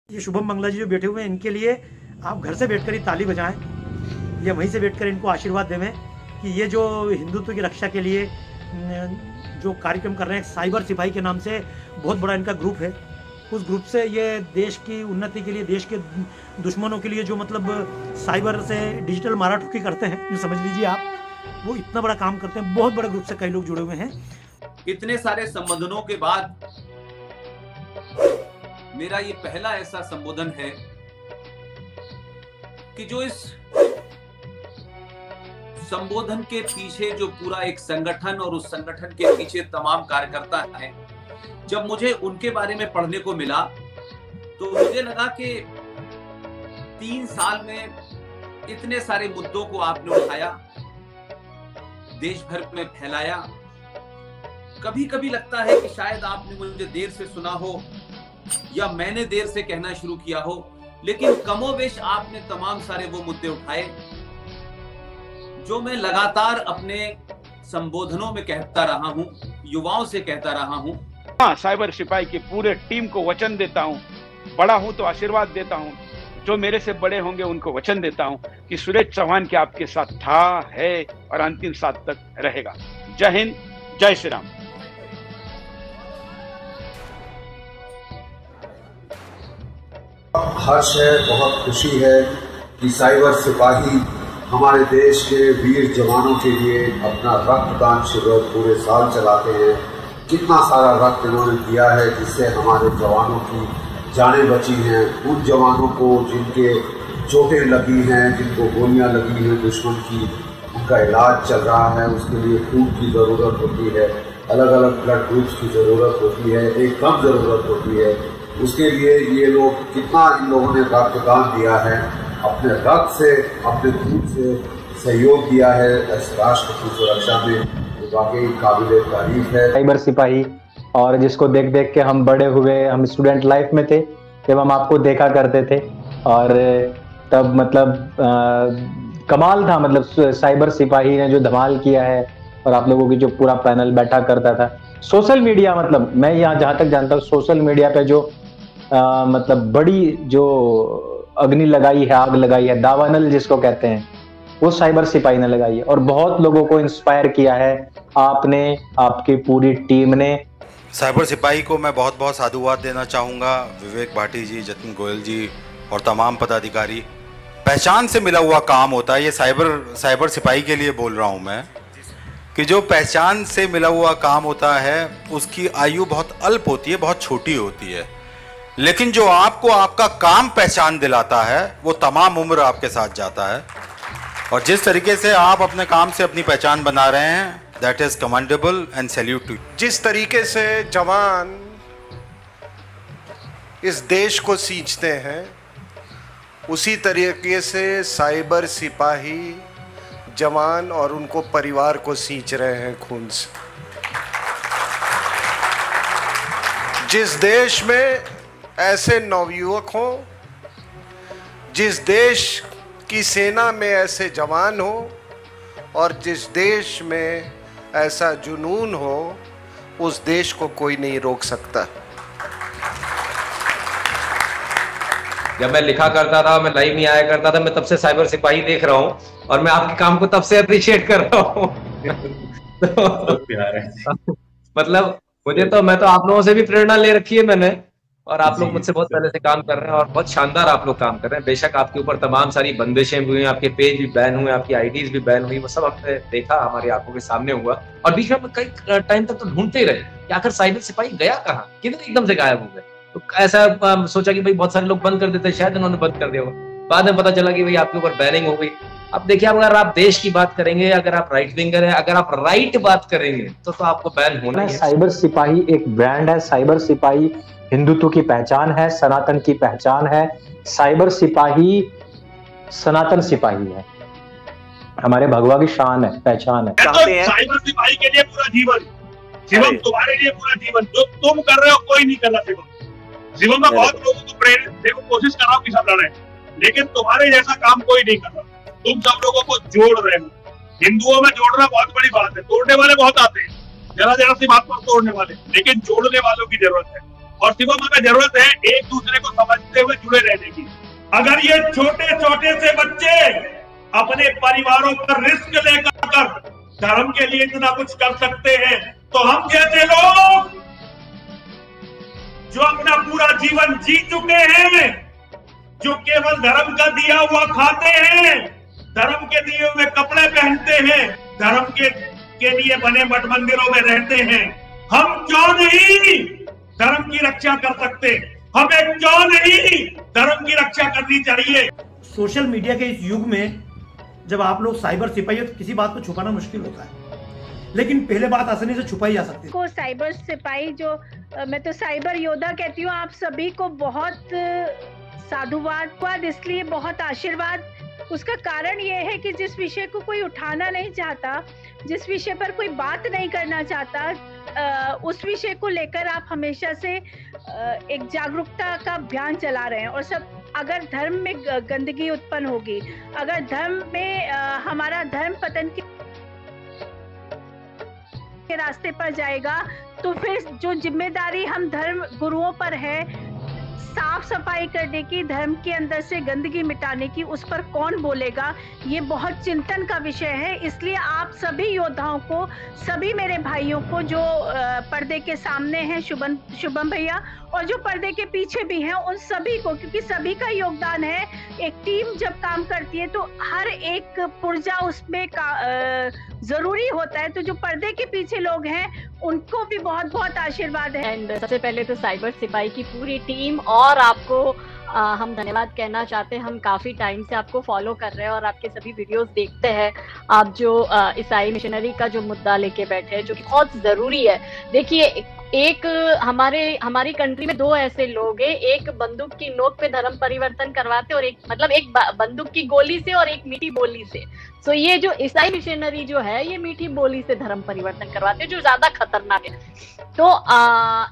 ये शुभम मंगला जी जो बैठे हुए हैं, इनके लिए आप घर से बैठकर ही ताली बजाएं या वहीं से बैठकर इनको आशीर्वाद देवें कि ये जो हिंदुत्व की रक्षा के लिए जो कार्यक्रम कर रहे हैं, साइबर सिपाही के नाम से बहुत बड़ा इनका ग्रुप है। उस ग्रुप से ये देश की उन्नति के लिए, देश के दुश्मनों के लिए जो मतलब साइबर से डिजिटल मारा ठुकी करते हैं, ये समझ लीजिए आप, वो इतना बड़ा काम करते हैं। बहुत बड़े ग्रुप से कई लोग जुड़े हुए हैं। इतने सारे संबोधनों के बाद मेरा ये पहला ऐसा संबोधन है कि जो इस संबोधन के पीछे जो पूरा एक संगठन और उस संगठन के पीछे तमाम कार्यकर्ता हैं, जब मुझे उनके बारे में पढ़ने को मिला तो मुझे लगा कि 3 साल में इतने सारे मुद्दों को आपने उठाया, देश भर में फैलाया। कभी कभी लगता है कि शायद आपने मुझे देर से सुना हो या मैंने देर से कहना शुरू किया हो, लेकिन कमोबेश आपने तमाम सारे वो मुद्दे उठाए जो मैं लगातार अपने संबोधनों में कहता रहा हूं, युवाओं से कहता रहा हूं। हाँ, साइबर सिपाही की पूरे टीम को वचन देता हूं, बड़ा हूं तो आशीर्वाद देता हूं, जो मेरे से बड़े होंगे उनको वचन देता हूं कि सुरेश चौहान के आपके साथ था, है और अंतिम साथ तक रहेगा। जय हिंद, जय श्री राम। हर्ष है, बहुत खुशी है कि साइबर सिपाही हमारे देश के वीर जवानों के लिए अपना रक्तदान शिविर पूरे साल चलाते हैं। कितना सारा रक्त इन्होंने दिया है जिससे हमारे जवानों की जानें बची हैं। उन जवानों को जिनके चोटें लगी हैं, जिनको गोलियां लगी हैं दुश्मन की, उनका इलाज चल रहा है, उसके लिए खून की ज़रूरत होती है, अलग अलग ब्लड ग्रुप्स की ज़रूरत होती है, एक कम ज़रूरत होती है। उसके लिए ये लोग कितना इन लोगों ने रक्तदान दिया है, अपने रक्त से, अपने खून से सहयोग दिया है इस राष्ट्र की सुरक्षा में, तो वाकई काबिल तारीफ है। साइबर सिपाही, और जिसको देख देख के हम बड़े हुए, हम स्टूडेंट लाइफ में थे जब हम आपको देखा करते थे, और तब मतलब कमाल था, मतलब साइबर सिपाही ने जो धमाल किया है, और आप लोगों की जो पूरा पैनल बैठा करता था। सोशल मीडिया, मतलब मैं यहाँ जहाँ तक जानता हूँ, सोशल मीडिया पे जो मतलब बड़ी जो अग्नि लगाई है, आग लगाई है, दावानल जिसको कहते हैं, वो साइबर सिपाही ने लगाई है, और बहुत लोगों को इंस्पायर किया है आपने, आपकी पूरी टीम ने। साइबर सिपाही को मैं बहुत बहुत साधुवाद देना चाहूँगा, विवेक भाटी जी, जतिन गोयल जी और तमाम पदाधिकारी। पहचान से मिला हुआ काम होता है, ये साइबर सिपाही के लिए बोल रहा हूँ मैं, कि जो पहचान से मिला हुआ काम होता है उसकी आयु बहुत अल्प होती है, बहुत छोटी होती है, लेकिन जो आपको आपका काम पहचान दिलाता है वो तमाम उम्र आपके साथ जाता है। और जिस तरीके से आप अपने काम से अपनी पहचान बना रहे हैं, that is commendable and salute to. जिस तरीके से जवान इस देश को सींचते हैं, उसी तरीके से साइबर सिपाही जवान और उनको परिवार को सींच रहे हैं खून से। जिस देश में ऐसे नवयुवक हों, जिस देश की सेना में ऐसे जवान हो, और जिस देश में ऐसा जुनून हो, उस देश को कोई नहीं रोक सकता। जब मैं लिखा करता था, मैं लाइव नहीं आया करता था, मैं तब से साइबर सिपाही देख रहा हूँ, और मैं आपके काम को तब से अप्रिशिएट कर रहा हूँ। तो मतलब मैं तो आप लोगों से भी प्रेरणा ले रखी है मैंने, और आप लोग मुझसे बहुत पहले से काम कर रहे हैं, और बहुत शानदार आप लोग काम कर रहे हैं। बेशक आपके ऊपर तमाम सारी बंदिशें भी हुई, आपके पेज भी बैन हुए, आपकी आईडीज भी बैन हुई, वो सब हमने देखा, हमारी आंखों के सामने हुआ, और बीच में हम कई टाइम तक तो ढूंढते ही रहे कि आखिर साइबर सिपाही गया कहाँ, किधर एकदम से गायब हो गए। तो ऐसा सोचा कि भाई बहुत सारे लोग बंद कर देते, शायद उन्होंने बंद कर दिया हो। बाद में पता चला कि भाई आपके ऊपर बैनिंग हो गई। अब देखिए, अगर आप देश की बात करेंगे, अगर आप राइट विंगर है, अगर आप राइट बात करेंगे तो आपको बैन होना है। साइबर सिपाही एक ब्रांड है, साइबर सिपाही हिंदुत्व की पहचान है, सनातन की पहचान है। साइबर सिपाही सनातन सिपाही है, हमारे भगवा की शान है, पहचान है। साइबर सिपाही के लिए पूरा जीवन, शिवम तुम्हारे लिए पूरा जीवन, जो तुम कर रहे हो कोई नहीं कर रहा। शिवम में बहुत लोगों को प्रेरित, देखो कोशिश कर रहा हूँ कि सब लड़े, लेकिन तुम्हारे जैसा काम कोई नहीं कर रहा। तुम सब लोगों को जोड़ रहे हो। हिंदुओं में जोड़ना बहुत बड़ी बात है, तोड़ने वाले बहुत आते हैं, जरा जरा सी बात पर तोड़ने वाले, लेकिन जोड़ने वालों की जरूरत है। और शिवम हमें जरूरत है एक दूसरे को समझते हुए जुड़े रहने की। अगर ये छोटे छोटे से बच्चे अपने परिवारों पर रिस्क लेकर धर्म के लिए इतना कुछ कर सकते हैं, तो हम जैसे लोग जो अपना पूरा जीवन जी चुके हैं, जो केवल धर्म का दिया हुआ खाते हैं, धर्म के दिए हुए कपड़े पहनते हैं, धर्म के लिए बने मठ मंदिरों में रहते हैं, हम क्यों नहीं धर्म की रक्षा कर सकते? हमें क्यों नहीं धर्म की रक्षा करनी चाहिए? सोशल मीडिया के इस युग में जब आप लोग साइबर सिपाही हो तो किसी बात को छुपाना मुश्किल होता है, लेकिन पहले बात आसानी से छुपाई जा सकती है। को साइबर सिपाही जो मैं तो साइबर योद्धा कहती हूँ, आप सभी को बहुत साधुवाद, इसलिए बहुत आशीर्वाद। उसका कारण ये है कि जिस विषय को कोई उठाना नहीं चाहता, जिस विषय पर कोई बात नहीं करना चाहता, उस विषय को लेकर आप हमेशा से एक जागरूकता का अभियान चला रहे हैं। और सब अगर धर्म में गंदगी उत्पन्न होगी, अगर धर्म में हमारा धर्म पतन के रास्ते पर जाएगा, तो फिर जो जिम्मेदारी हम धर्म गुरुओं पर है साफ सफाई करने की, धर्म के अंदर से गंदगी मिटाने की, उस पर कौन बोलेगा? ये बहुत चिंतन का विषय है। इसलिए आप सभी योद्धाओं को, सभी मेरे भाइयों को जो पर्दे के सामने हैं, शुभम भैया, और जो पर्दे के पीछे भी हैं, उन सभी को, क्योंकि सभी का योगदान है। एक टीम जब काम करती है तो हर एक पुर्जा उसमें जरूरी होता है। तो जो पर्दे के पीछे लोग हैं उनको भी बहुत बहुत आशीर्वाद है। एंड सबसे पहले तो साइबर सिपाही की पूरी टीम और आपको हम धन्यवाद कहना चाहते हैं। हम काफी टाइम से आपको फॉलो कर रहे हैं और आपके सभी वीडियोस देखते हैं। आप जो ईसाई मिशनरी का जो मुद्दा लेके बैठे हैं, जो कि बहुत जरूरी है। देखिए, एक हमारी कंट्री में दो ऐसे लोग हैं, एक बंदूक की नोक पे धर्म परिवर्तन करवाते और एक बंदूक की गोली से और एक मीठी बोली से। सो ये जो ईसाई मिशनरी जो है, ये मीठी बोली से धर्म परिवर्तन करवाते हैं, जो ज्यादा खतरनाक है। तो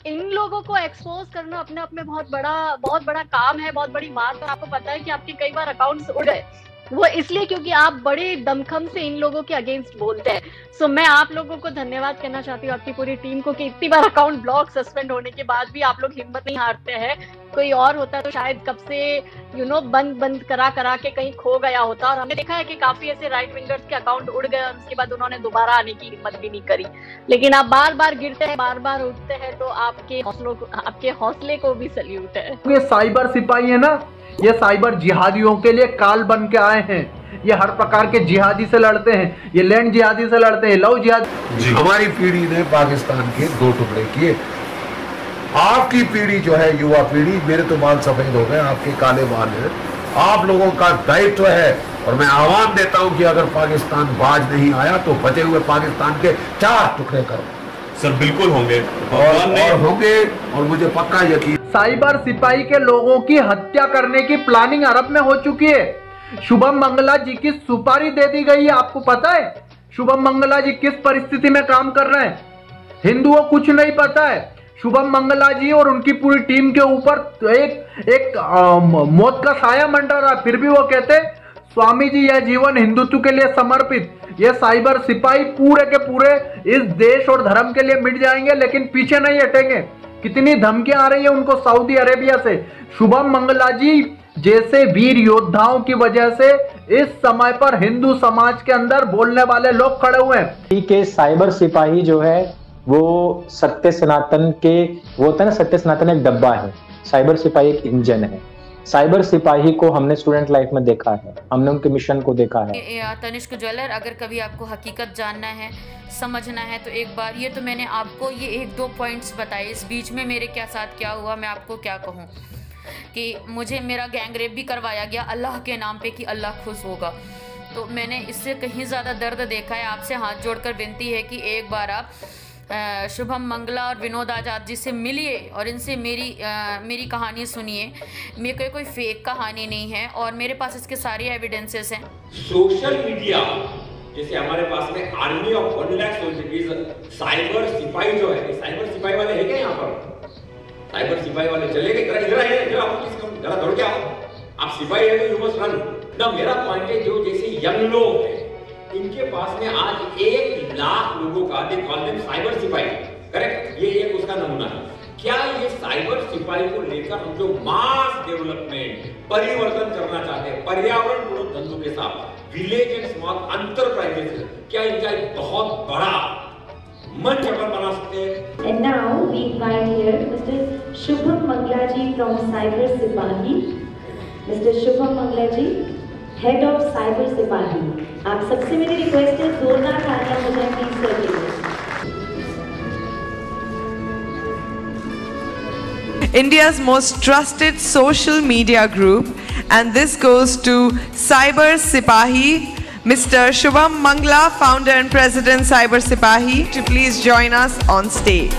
इन लोगों को एक्सपोज करना अपने आप में बहुत बड़ा काम है, बहुत बड़ी बात। और आपको पता है कि आपके कई बार अकाउंट्स उड़ गए, वो इसलिए क्योंकि आप बड़े दमखम से इन लोगों के अगेंस्ट बोलते हैं। सो मैं आप लोगों को धन्यवाद कहना चाहती हूँ, आपकी पूरी टीम को, कि इतनी बार अकाउंट ब्लॉक सस्पेंड होने के बाद भी आप लोग हिम्मत नहीं हारते हैं। कोई और होता तो शायद कब से बंद करा के कहीं खो गया होता। और हमने देखा है कि काफी ऐसे राइट विंगर्स के अकाउंट उड़ गए और उसके बाद उन्होंने दोबारा आने की हिम्मत भी नहीं करी। लेकिन आप बार बार गिरते हैं, बार बार उठते हैं, तो आपके हौसले को भी सल्यूट है। ये साइबर सिपाही है ना, ये साइबर जिहादियों के लिए काल बन के आए हैं। ये हर प्रकार के जिहादी से लड़ते हैं, ये लैंड जिहादी से लड़ते हैं, लव जिहादी। हमारी पीढ़ी ने पाकिस्तान के 2 टुकड़े किए। आपकी पीढ़ी जो है, युवा पीढ़ी, मेरे तो बाल सफेद हो गए, आपके काले बाल हैं। आप लोगों का दायित्व है और मैं आह्वान देता हूं कि अगर पाकिस्तान बाज नहीं आया तो बचे हुए पाकिस्तान के 4 टुकड़े करो। सर बिल्कुल होंगे और होंगे, और मुझे पक्का यकीन। साइबर सिपाही के लोगों की हत्या करने की प्लानिंग अरब में हो चुकी है। शुभम मंगला जी की सुपारी दे दी गई है। आपको पता है शुभम मंगला जी किस परिस्थिति में काम कर रहे हैं? हिंदुओं कुछ नहीं पता है। शुभम मंगला जी और उनकी पूरी टीम के ऊपर एक मौत का साया मंडरा रहा, फिर भी वो कहते स्वामी जी यह जीवन हिंदुत्व के लिए समर्पित। ये साइबर सिपाही पूरे के पूरे इस देश और धर्म के लिए मिट जाएंगे, लेकिन पीछे नहीं हटेंगे। कितनी धमकियां आ रही है उनको सऊदी अरेबिया से। शुभम मंगला जी जैसे वीर योद्धाओं की वजह से इस समय पर हिंदू समाज के अंदर बोलने वाले लोग खड़े हुए हैं। के साइबर सिपाही जो है वो सत्य सनातन के, वो होता है ना, सत्य सनातन एक डब्बा है, साइबर सिपाही एक इंजन है। साइबर सिपाही को हमने स्टूडेंट लाइफ में देखा है, हमने उनके मिशन को देखा है। तनिष्क ज्वेलर, अगर कभी आपको हकीकत जानना है, समझना है, तो एक बार ये तो मैंने आपको ये 1-2 पॉइंट्स बताए। इस बीच में मेरे साथ क्या हुआ मैं आपको क्या कहूँ, कि मुझे मेरा गैंग रेप भी करवाया गया अल्लाह के नाम पे कि अल्लाह खुश होगा। तो मैंने इससे कहीं ज़्यादा दर्द देखा है। आपसे हाथ जोड़कर विनती है कि एक बार आप शुभम मंगला और विनोद आजाद जी से मिलिए और इनसे मेरी कहानी सुनिए। मेरे कोई फेक कहानी नहीं है और मेरे पास इसके सारे एविडेंसेस हैं। सोशल मीडिया जैसे हमारे पास में army of 1 lakh soldiers, cyber सिपाही जो है, साइबर सिपाही वाले है क्या यहाँ पर? साइबर सिपाही वाले चले गए, जरा दौड़ के आओ। आप सिपाही है तो यू मस्ट रन। ना मेरा पॉइंट है, जो जैसे यंग लोग हैं इनके पास में आज 1 लाख लोगों का, दे कॉल देम साइबर सिपाही, करेक्ट? ये एक उसका नमूना है। क्या ये साइबर सिपाही को लेकर हम जो मास डेवलपमेंट परिवर्तन करना चाहते हैं, पर्यावरण पूर्वक धंधों के साथ विलेज एंड स्मॉल एंटरप्राइजेस, क्या इनका एक बहुत बड़ा मंच अपन बना सकते हैं? And now we invite here Mr. Shubham Mangla ji from Cyber Sipahi. Mr. Shubham Mangla ji, Head of Cyber Sipahi. आप सबसे मेरी रिक्वेस्ट है जोरदार तालियां बजाएं प्लीज सर के लिए। India's most trusted social media group, and this goes to Cyber Sipahi, Mr. Shubham Mangla, founder and president Cyber Sipahi, to please join us on stage.